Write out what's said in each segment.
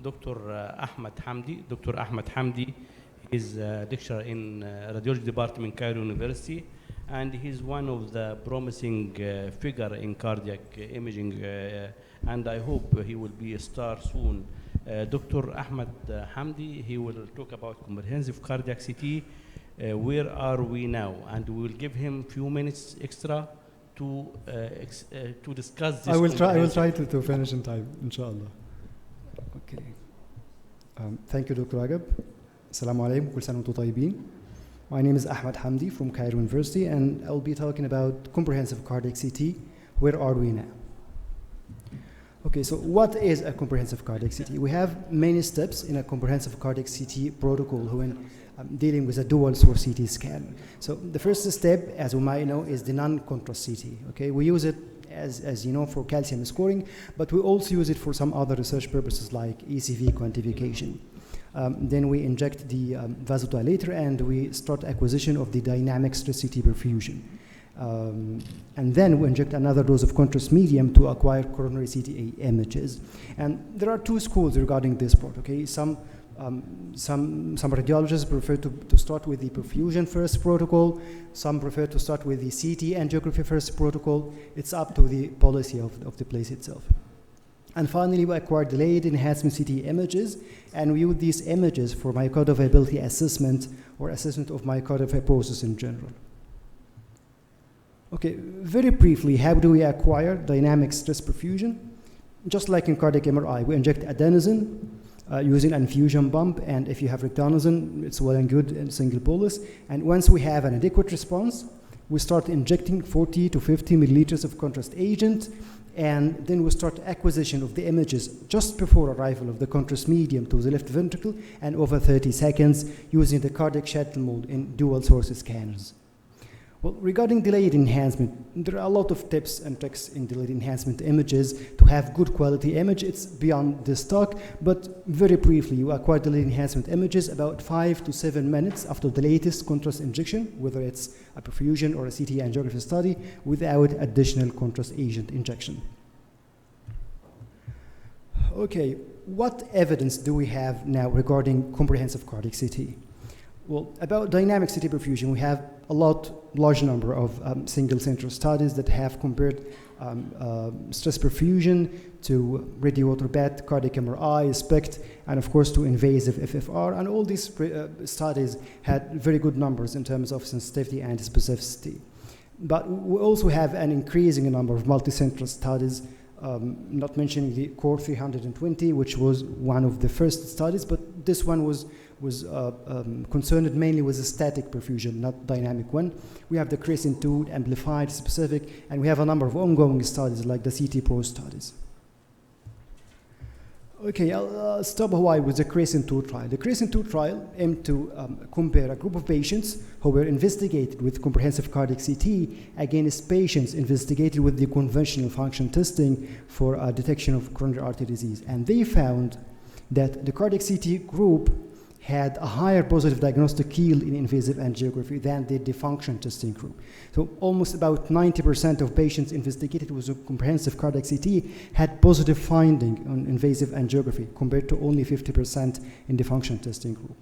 Dr. Ahmed Hamdi. Dr. Ahmed Hamdi is a lecturer in Radiology Department, Cairo University, and he's one of the promising figure in cardiac imaging, and I hope he will be a star soon. Dr. Ahmed Hamdi, he will talk about comprehensive cardiac CT. Where are we now? And we will give him a few minutes extra to discuss this. I will try to finish in time, inshallah. Okay. Thank you, Dr. Agab. Assalamu alaikum, kul sana wa antum tayyibin. My name is Ahmed Hamdi from Cairo University, and I'll be talking about comprehensive cardiac CT. Where are we now? Okay, so what is a comprehensive cardiac CT? We have many steps in a comprehensive cardiac CT protocol when dealing with a dual source CT scan. So the first step, as we might know, is the non-contrast CT. Okay, we use it as you know for calcium scoring, but we also use it for some other research purposes like ECV quantification. Then we inject the vasodilator and we start acquisition of the dynamic stress CT perfusion. And then we inject another dose of contrast medium to acquire coronary CTA images. And there are two schools regarding this part. Okay, some radiologists prefer to start with the perfusion first protocol. Some prefer to start with the CT angiography first protocol. It's up to the policy of the place itself. And finally, we acquire delayed enhancement CT images, and we use these images for myocardial viability assessment or assessment of myocardial fibrosis in general. Okay, very briefly, how do we acquire dynamic stress perfusion? Just like in cardiac MRI, we inject adenosine using an infusion pump, and if you have rectonosin, it's well and good in single bolus. And once we have an adequate response, we start injecting 40 to 50 milliliters of contrast agent, and then we start acquisition of the images just before arrival of the contrast medium to the left ventricle and over 30 seconds using the cardiac shuttle mode in dual source scanners. Well, regarding delayed enhancement, there are a lot of tips and tricks in delayed enhancement images to have good quality image. It's beyond this talk, but very briefly, you acquire delayed enhancement images about 5 to 7 minutes after the latest contrast injection, whether it's a perfusion or a CT angiography study, without additional contrast agent injection. Okay, what evidence do we have now regarding comprehensive cardiac CT? Well, about dynamic CT perfusion, we have a large number of single center studies that have compared stress perfusion to radio bed, cardiac MRI, SPECT, and of course to invasive FFR. And all these studies had very good numbers in terms of sensitivity and specificity. But we also have an increasing number of multi-center studies, not mentioning the Core 320, which was one of the first studies, but this one was concerned mainly with a static perfusion, not dynamic one. We have the Crescent 2, amplified, specific, and we have a number of ongoing studies like the CT Pro studies. Okay, I'll stop a while with the Crescent 2 trial. The Crescent 2 trial aimed to compare a group of patients who were investigated with comprehensive cardiac CT against patients investigated with the conventional function testing for detection of coronary artery disease. And they found that the cardiac CT group had a higher positive diagnostic yield in invasive angiography than did the function testing group. So almost about 90% of patients investigated with a comprehensive cardiac CT had positive finding on invasive angiography compared to only 50% in the function testing group.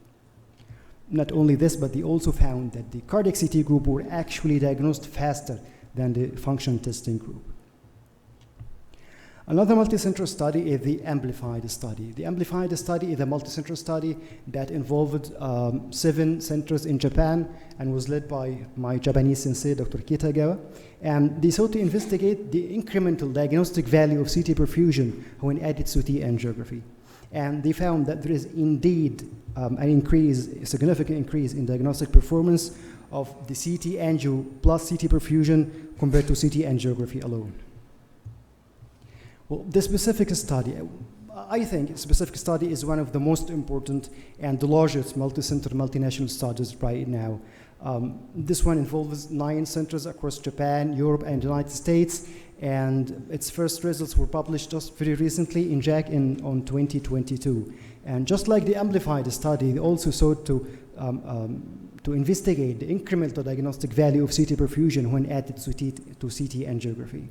Not only this, but they also found that the cardiac CT group were actually diagnosed faster than the function testing group. Another multicenter study is the amplified study. The amplified study is a multicenter study that involved 7 centers in Japan and was led by my Japanese sensei, Dr. Kitagawa. And they sought to investigate the incremental diagnostic value of CT perfusion when added to CT angiography. And they found that there is indeed a significant increase in diagnostic performance of the CT angio plus CT perfusion compared to CT angiography alone. Well, the specific study, I think specific study is one of the most important and the largest multi-center, multinational studies right now. This one involves 9 centers across Japan, Europe, and the United States, and its first results were published just very recently in JACC on 2022. And just like the amplified study, they also sought to investigate the incremental diagnostic value of CT perfusion when added to CT angiography.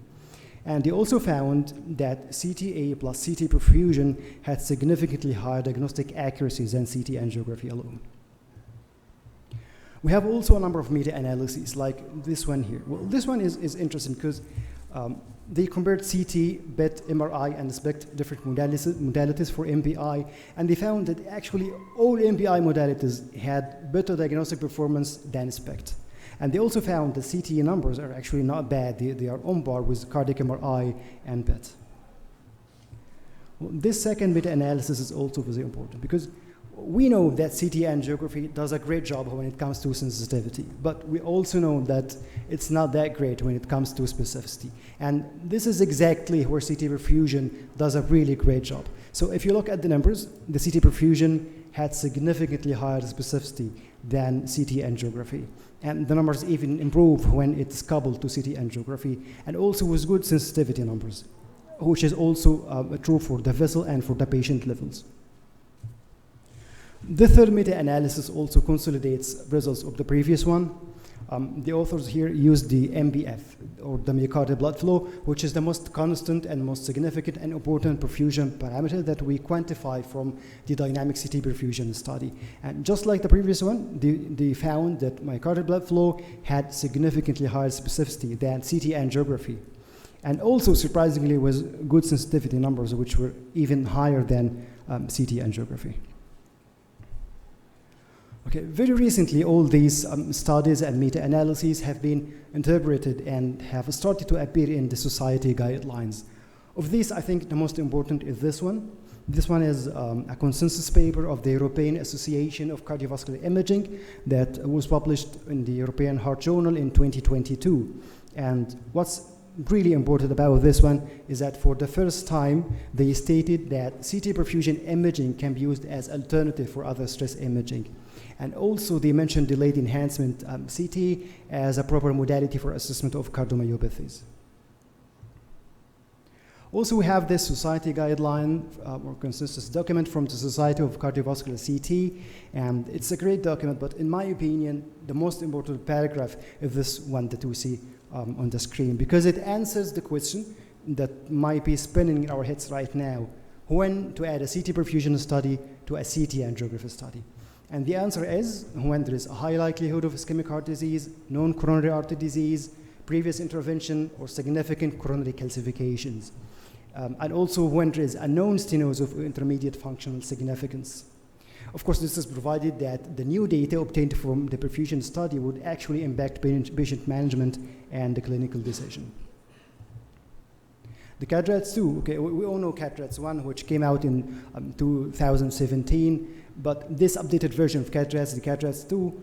And they also found that CTA plus CT perfusion had significantly higher diagnostic accuracy than CT angiography alone. We have also a number of meta-analyses, like this one here. Well, this one is interesting because they compared CT, PET, MRI, and SPECT, different modalities for MPI, and they found that actually all MPI modalities had better diagnostic performance than SPECT. And they also found the CT numbers are actually not bad. They are on par with cardiac MRI and PET. Well, this second meta-analysis is also very important because we know that CT angiography does a great job when it comes to sensitivity, but we also know that it's not that great when it comes to specificity. And this is exactly where CT perfusion does a really great job. So if you look at the numbers, the CT perfusion had significantly higher specificity than CT angiography. And the numbers even improve when it's coupled to CT angiography, and also with good sensitivity numbers, which is also true for the vessel and for the patient levels. The third meta-analysis also consolidates results of the previous one. The authors here used the MBF, or the myocardial blood flow, which is the most constant and most significant and important perfusion parameter that we quantify from the dynamic CT perfusion study. And just like the previous one, they found that myocardial blood flow had significantly higher specificity than CT angiography. And also, surprisingly, with good sensitivity numbers, which were even higher than CT angiography. Okay, very recently, all these studies and meta-analyses have been interpreted and have started to appear in the society guidelines. Of these, I think the most important is this one. This one is a consensus paper of the European Association of Cardiovascular Imaging that was published in the European Heart Journal in 2022. And what's really important about this one is that for the first time, they stated that CT perfusion imaging can be used as alternative for other stress imaging. And also, they mentioned delayed enhancement CT as a proper modality for assessment of cardiomyopathies. Also, we have this society guideline or consensus document from the Society of Cardiovascular CT, and it's a great document, but in my opinion, the most important paragraph is this one that we see on the screen, because it answers the question that might be spinning in our heads right now, when to add a CT perfusion study to a CT angiography study. And the answer is when there is a high likelihood of ischemic heart disease, known coronary artery disease, previous intervention, or significant coronary calcifications. And also when there is a known stenosis of intermediate functional significance. Of course, this is provided that the new data obtained from the perfusion study would actually impact patient management and the clinical decision. The CADRATS 2, okay, we all know CADRATS 1, which came out in 2017, but this updated version of CADRATS, the CADRATS 2,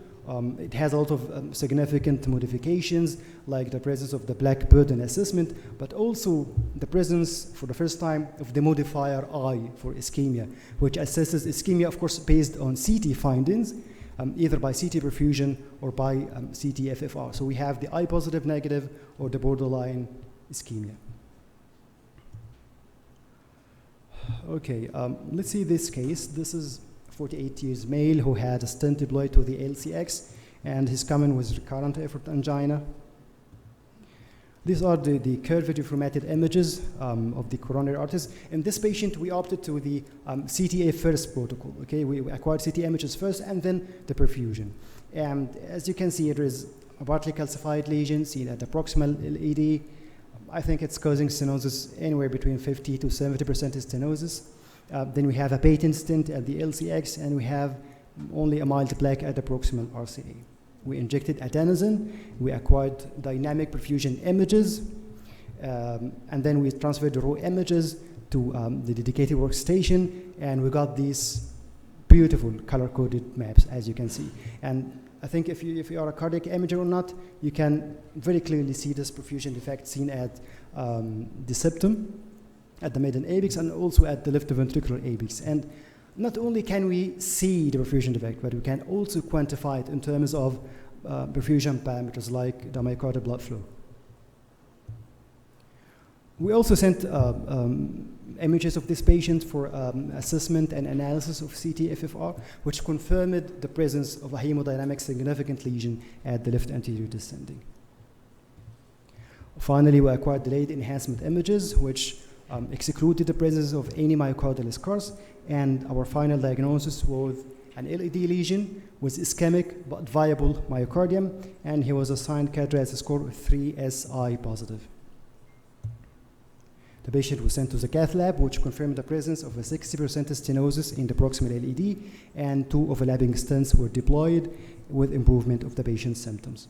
it has a lot of significant modifications, like the presence of the black burden assessment, but also the presence, for the first time, of the modifier I for ischemia, which assesses ischemia, of course, based on CT findings, either by CT perfusion or by CT FFR. So we have the I positive negative or the borderline ischemia. Okay, let's see this case. This is 48 years male who had a stent deployed to the LCX, and his comment was recurrent effort angina. These are the curved deformated images of the coronary arteries. In this patient, we opted to the CTA first protocol. Okay, we acquired CT images first and then the perfusion. And as you can see, there is a partly calcified lesion seen at the proximal LAD. I think it's causing stenosis anywhere between 50 to 70% stenosis. Then we have a patent stent at the LCX, and we have only a mild plaque at the proximal RCA. We injected adenosine, we acquired dynamic perfusion images, and then we transferred the raw images to the dedicated workstation, and we got these beautiful color-coded maps, as you can see. And I think if you are a cardiac imager or not, you can very clearly see this perfusion defect seen at the septum, at the maiden apex, and also at the left ventricular apex. And not only can we see the perfusion defect, but we can also quantify it in terms of perfusion parameters like the myocardial blood flow. We also sent images of this patient for assessment and analysis of CT FFR, which confirmed the presence of a hemodynamic significant lesion at the left anterior descending. Finally, we acquired delayed enhancement images, which excluded the presence of any myocardial scars, and our final diagnosis was an LED lesion with ischemic but viable myocardium, and he was assigned CADRAS score of 3SI positive. The patient was sent to the cath lab, which confirmed the presence of a 60% stenosis in the proximal LED, and 2 overlapping stents were deployed with improvement of the patient's symptoms.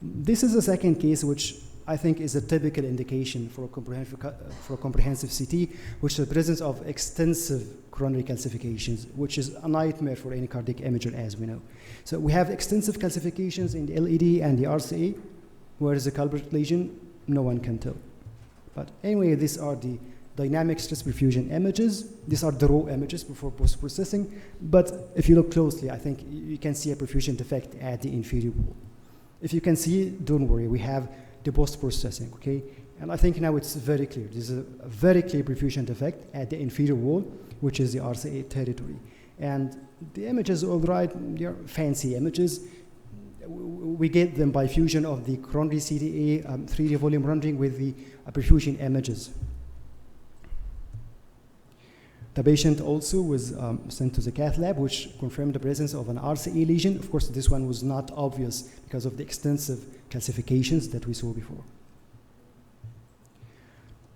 This is the second case, which I think is a typical indication for a comprehensive CT, which is the presence of extensive coronary calcifications, which is a nightmare for any cardiac imager, as we know. So we have extensive calcifications in the LED and the RCA. Where is the culprit lesion? No one can tell. But anyway, these are the dynamic stress perfusion images. These are the raw images before post-processing. But if you look closely, I think you can see a perfusion defect at the inferior wall. If you can see, don't worry, we have the post-processing, okay? And I think now it's very clear. This is a very clear perfusion defect at the inferior wall, which is the RCA territory. And the images, all right, they're fancy images. We get them by fusion of the coronary CTA 3D volume rendering with the perfusion images. The patient also was sent to the cath lab, which confirmed the presence of an RCA lesion. Of course, this one was not obvious because of the extensive calcifications that we saw before.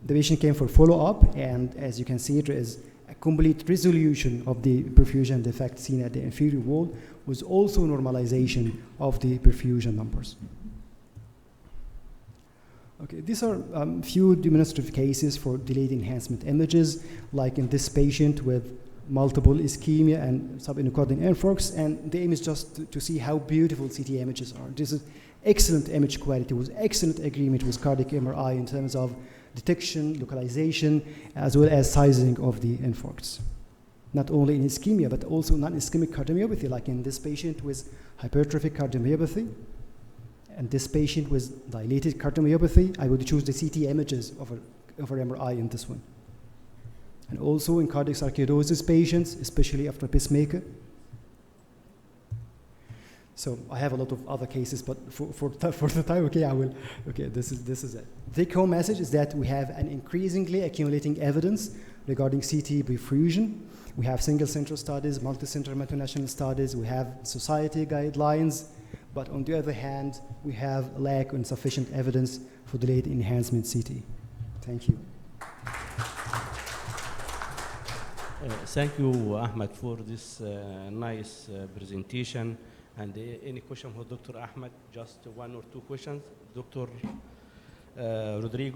The patient came for follow-up, and as you can see, there is a complete resolution of the perfusion defect seen at the inferior wall, with also normalization of the perfusion numbers. Okay, these are few demonstrative cases for delayed enhancement images, like in this patient with multiple ischemia and subendocardial infarcts, and the aim is just to see how beautiful CT images are. This is excellent image quality with excellent agreement with cardiac MRI in terms of detection, localization, as well as sizing of the infarcts. Not only in ischemia, but also non-ischemic cardiomyopathy, like in this patient with hypertrophic cardiomyopathy, and this patient with dilated cardiomyopathy. I would choose the CT images over MRI in this one. And also in cardiac sarcoidosis patients, especially after pacemaker. So I have a lot of other cases, but for the time, okay, I will. Okay, this is it. The take-home message is that we have an increasingly accumulating evidence regarding CT perfusion. We have single-center studies, multi-center multinational studies. We have society guidelines, but on the other hand, we have lack of sufficient evidence for delayed enhancement CT. Thank you. Thank you, Ahmed, for this nice presentation. And any question for Dr. Ahmed? Just 1 or 2 questions. Dr. Rodrigo.